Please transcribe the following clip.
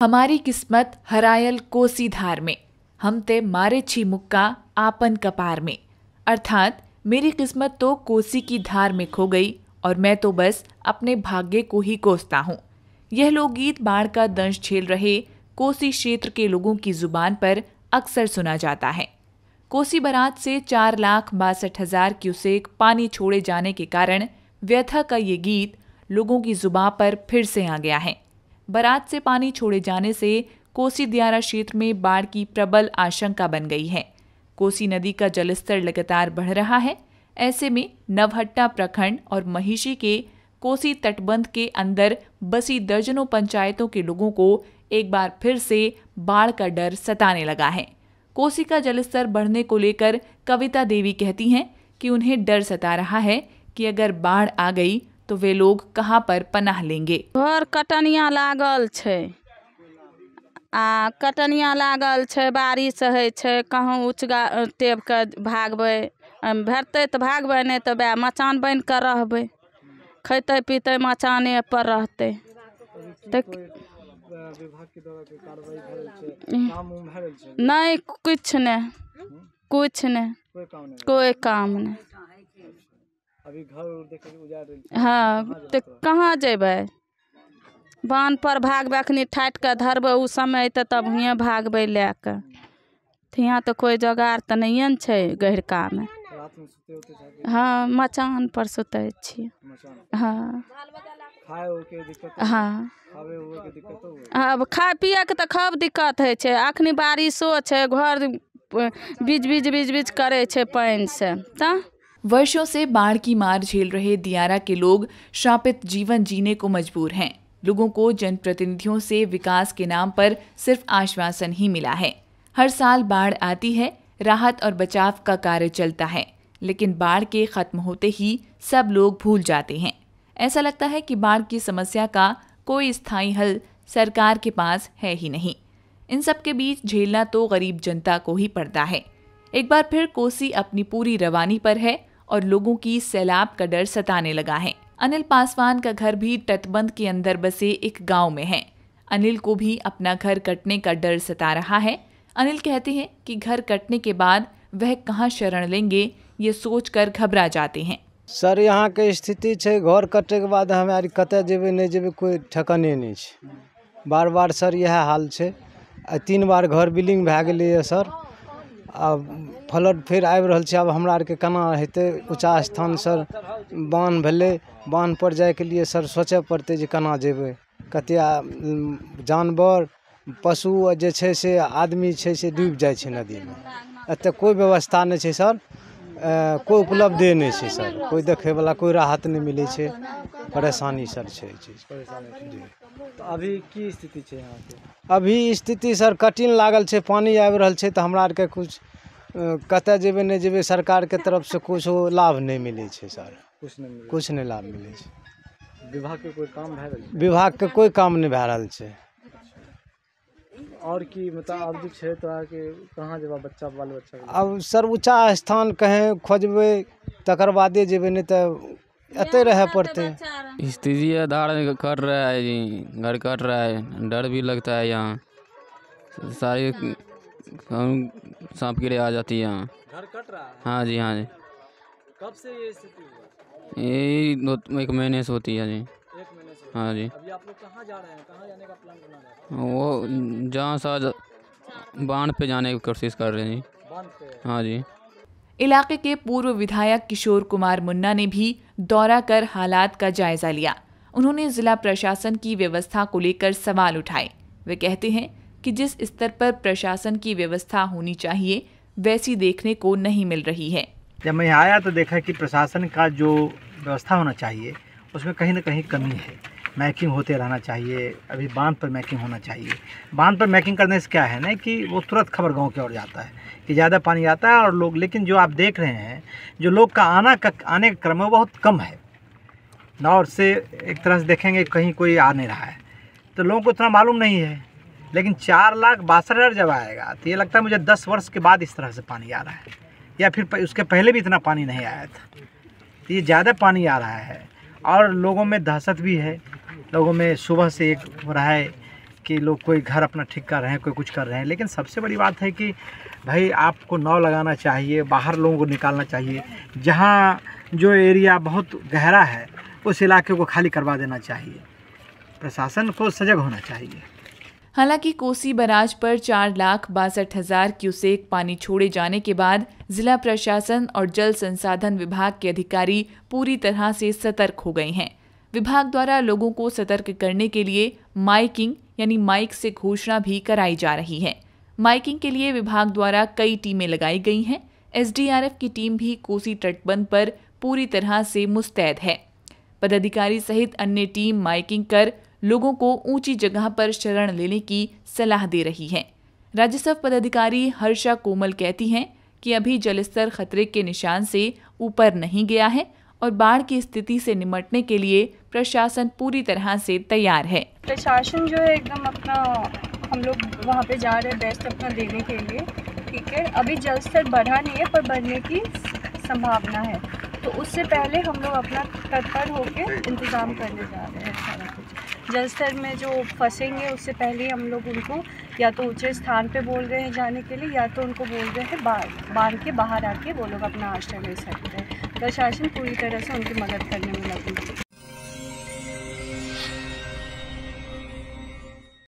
हमारी किस्मत हरायल कोसी धार में, हम ते मारे छी मुक्का आपन कपार में। अर्थात मेरी किस्मत तो कोसी की धार में खो गई और मैं तो बस अपने भाग्य को ही कोसता हूँ। यह लोकगीत बाढ़ का दंश झेल रहे कोसी क्षेत्र के लोगों की जुबान पर अक्सर सुना जाता है। कोसी बराज से 4,62,000 क्यूसेक पानी छोड़े जाने के कारण व्यथा का ये गीत लोगों की जुबान पर फिर से आ गया है। बराज से पानी छोड़े जाने से कोसी दियारा क्षेत्र में बाढ़ की प्रबल आशंका बन गई है। कोसी नदी का जलस्तर लगातार बढ़ रहा है। ऐसे में नवहट्टा प्रखंड और महिषी के कोसी तटबंध के अंदर बसी दर्जनों पंचायतों के लोगों को एक बार फिर से बाढ़ का डर सताने लगा है। कोसी का जलस्तर बढ़ने को लेकर कविता देवी कहती हैं कि उन्हें डर सता रहा है कि अगर बाढ़ आ गई तो वे लोग कहां पर पनाह लेंगे। घर कटनिया लागल छे कटनिया लागल छे, बारिश है छे, कहूँ उचगा टेब के भागबे, भरते तो भागबे, नहीं तो बे मचान बन कर रहबे, खैते पीते मचाने पर रहते। नहीं कुछ नहीं, कुछ नहीं, कोई काम नहीं। अभी घर हाँ तो कहाँ जेबे, बांध पर भागबे, अखनी ठाट के धरबे, उ समय अते तब हुए भागबे लेके। यहाँ तो कोई जोगाड़ तो नहीं न छे गहरका में। हाँ मचान पर सुते छिए। हाँ हाँ अब खाए पिए के तो खूब दिक्कत है छे। अखनी बारिशो छे, घर बीज करे छे पानी से। वर्षों से बाढ़ की मार झेल रहे दियारा के लोग श्रापित जीवन जीने को मजबूर हैं। लोगों को जनप्रतिनिधियों से विकास के नाम पर सिर्फ आश्वासन ही मिला है। हर साल बाढ़ आती है, राहत और बचाव का कार्य चलता है, लेकिन बाढ़ के खत्म होते ही सब लोग भूल जाते हैं। ऐसा लगता है कि बाढ़ की समस्या का कोई स्थायी हल सरकार के पास है ही नहीं। इन सब के बीच झेलना तो गरीब जनता को ही पड़ता है। एक बार फिर कोसी अपनी पूरी रवानी पर है और लोगों की सैलाब का डर सताने लगा है। अनिल पासवान का घर भी तटबंध के अंदर बसे एक गांव में है। अनिल को भी अपना घर कटने का डर सता रहा है। अनिल कहते हैं कि घर कटने के बाद वह कहां शरण लेंगे, ये सोचकर घबरा जाते हैं। सर यहाँ के स्थिति है, घर कटे के बाद हमारी कते जेबे नहीं जेबे कोई ठिकाने नहीं है। बार बार सर यह हाल है। 3 बार घर बिल्डिंग भए गेलै सर। अब फ्लड फिर आबि रहल छै। अब हमरा आर के केना हेतै? ऊँचा स्थान सर बांध भेलै, बांध पर जाए के लिए सर सोचे पड़ते जे केना जेबै। कते जानवर पशु जे छै से आदमी छै से डूबि जाइ छै नदी में। एते कोई व्यवस्था नहीं छै सर, कोई उपलब्ध नहीं छै सर, कोई देखे वाला कोई राहत नहीं मिले छै। परेशानी सर छै चीज। तो अभी की स्थिति है यहाँ पे? अभी स्थिति सर कठिन लागल छै। पानी आबि रहल छै तो हमरा आर के कुछ कते जेबे नहीं जेबे, सरकार के तरफ से कुछ लाभ नहीं मिले छै सर। कुछ नहीं लाभ मिले छै। विभाग के कोई काम भए रहल? विभाग के कोई काम नहीं भए रहल छै। और की मतलब अब जे छै तो आके कहाँ जेबा बच्चा बाल बच्चा? अब सर ऊँचा स्थान कहें खोजबे तकर बादे जेबे, नहीं तो अते रहे पड़ते। स्थिति आधार कट रहा है जी, घर कट रहा है, डर भी लगता है। यहाँ सारी सांप कीड़े आ जाती है यहाँ। घर कट रहा है? हाँ जी, हाँ जी। कब से ये स्थिति हुआ? यही 1 महीने से होती है जी। 1 महीने से? हाँ जी। अभी आप लोग कहाँ जा रहे हैं? कहाँ जाने का प्लान बना रहे हैं? वो जहाँ सा बांध पे जाने की कोशिश कर रहे हैं जी। बांध पे? हाँ जी। इलाके के पूर्व विधायक किशोर कुमार मुन्ना ने भी दौरा कर हालात का जायजा लिया। उन्होंने जिला प्रशासन की व्यवस्था को लेकर सवाल उठाए। वे कहते हैं कि जिस स्तर पर प्रशासन की व्यवस्था होनी चाहिए वैसी देखने को नहीं मिल रही है। जब मैं यहाँ आया तो देखा कि प्रशासन का जो व्यवस्था होना चाहिए उसमें कहीं ना कहीं कमी है। मैकिंग होते रहना चाहिए। अभी बांध पर मैकिंग होना चाहिए। बांध पर मैकिंग करने से क्या है ना कि वो तुरंत खबर गांव की ओर जाता है कि ज़्यादा पानी आता है और लोग, लेकिन जो आप देख रहे हैं जो लोग का आने का क्रम है बहुत कम है। नाव से एक तरह से देखेंगे कहीं कोई आ नहीं रहा है तो लोगों को इतना मालूम नहीं है। लेकिन 4,62,000 जब आएगा तो ये लगता है मुझे 10 वर्ष के बाद इस तरह से पानी आ रहा है, या फिर उसके पहले भी इतना पानी नहीं आया था। तो ये ज़्यादा पानी आ रहा है और लोगों में दहशत भी है। लोगों में सुबह से एक हो रहा है कि लोग कोई घर अपना ठीक कर रहे हैं, कोई कुछ कर रहे हैं, लेकिन सबसे बड़ी बात है कि भाई आपको नाव लगाना चाहिए, बाहर लोगों को निकालना चाहिए। जहाँ जो एरिया बहुत गहरा है उस इलाके को खाली करवा देना चाहिए। प्रशासन को सजग होना चाहिए। हालांकि कोसी बैराज पर 4,62,000 क्यूसेक पानी छोड़े जाने के बाद जिला प्रशासन और जल संसाधन विभाग के अधिकारी पूरी तरह से सतर्क हो गए हैं। विभाग द्वारा लोगों को सतर्क करने के लिए माइकिंग यानी माइक से घोषणा भी कराई जा रही है। माइकिंग के लिए विभाग द्वारा कई टीमें लगाई गई हैं। एसडीआरएफ की टीम भी कोसी तटबंध पर पूरी तरह से मुस्तैद है। पदाधिकारी सहित अन्य टीम माइकिंग कर लोगों को ऊंची जगह पर शरण लेने की सलाह दे रही है। राजस्व पदाधिकारी हर्षा कोमल कहती हैं कि अभी जलस्तर खतरे के निशान से ऊपर नहीं गया है और बाढ़ की स्थिति से निपटने के लिए प्रशासन पूरी तरह से तैयार है। प्रशासन जो है एकदम अपना, हम लोग वहाँ पे जा रहे हैं बेस्ट अपना देने के लिए, ठीक है। अभी जलस्तर बढ़ा नहीं है पर बढ़ने की संभावना है, तो उससे पहले हम लोग अपना तत्पर होकर इंतज़ाम करने जा रहे हैं सारा कुछ। जलस्तर में जो फंसेंगे उससे पहले हम लोग उनको या तो ऊंचे स्थान पे बोल रहे हैं जाने के लिए, या तो उनको बोल रहे हैं बांध के बाहर आके वो लोग अपना आश्रय ले सकते हैं। प्रशासन पूरी तरह से उनकी मदद करने में लगी है।